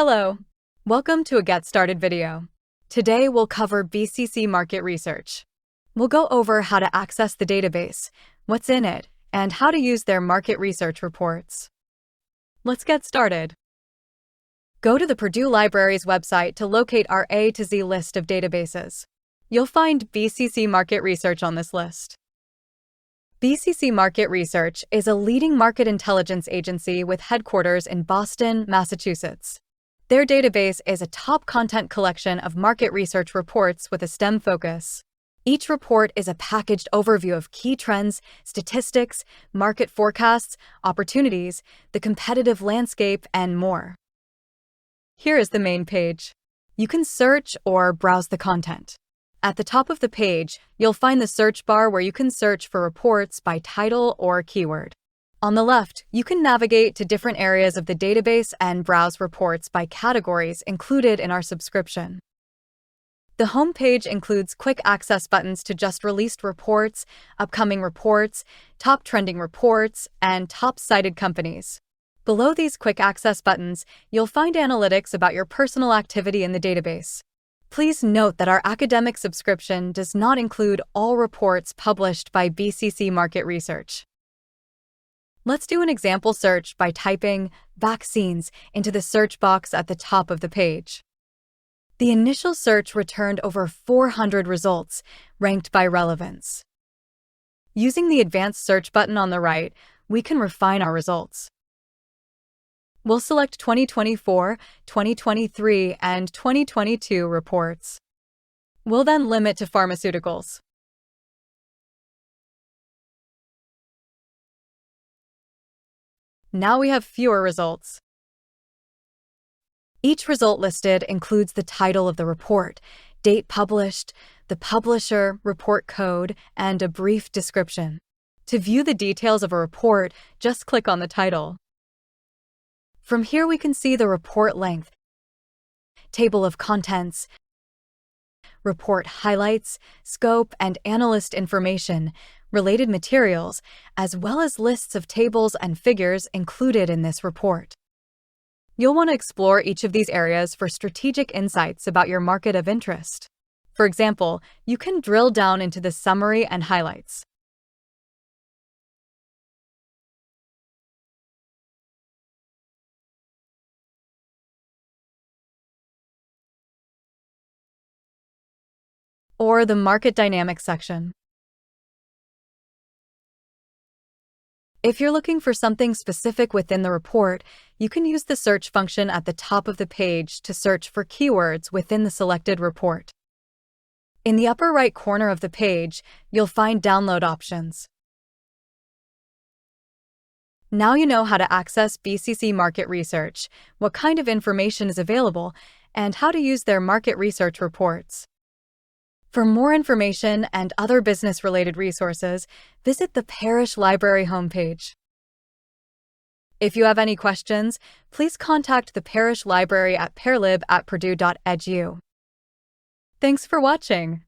Hello. Welcome to a Get Started video. Today we'll cover BCC Market Research. We'll go over how to access the database, what's in it, and how to use their market research reports. Let's get started. Go to the Purdue Library's website to locate our A to Z list of databases. You'll find BCC Market Research on this list. BCC Market Research is a leading market intelligence agency with headquarters in Boston, Massachusetts. Their database is a top content collection of market research reports with a STEM focus. Each report is a packaged overview of key trends, statistics, market forecasts, opportunities, the competitive landscape, and more. Here is the main page. You can search or browse the content. At the top of the page, you'll find the search bar where you can search for reports by title or keyword. On the left, you can navigate to different areas of the database and browse reports by categories included in our subscription. The home page includes quick access buttons to just released reports, upcoming reports, top trending reports, and top cited companies. Below these quick access buttons, you'll find analytics about your personal activity in the database. Please note that our academic subscription does not include all reports published by BCC Market Research. Let's do an example search by typing vaccines into the search box at the top of the page. The initial search returned over 400 results, ranked by relevance. Using the advanced search button on the right, we can refine our results. We'll select 2024, 2023, and 2022 reports. We'll then limit to pharmaceuticals. Now we have fewer results. Each result listed includes the title of the report, date published, the publisher, report code, and a brief description. To view the details of a report, just click on the title. From here we can see the report length, table of contents, report highlights, scope, and analyst information, related materials, as well as lists of tables and figures included in this report. You'll want to explore each of these areas for strategic insights about your market of interest. For example, you can drill down into the summary and highlights. Or the market dynamics section. If you're looking for something specific within the report, you can use the search function at the top of the page to search for keywords within the selected report. In the upper right corner of the page, you'll find download options. Now you know how to access BCC Market Research, what kind of information is available, and how to use their market research reports. For more information and other business-related resources, visit the Parish Library homepage. If you have any questions, please contact the Parish Library at parlib@purdue.edu. Thanks for watching.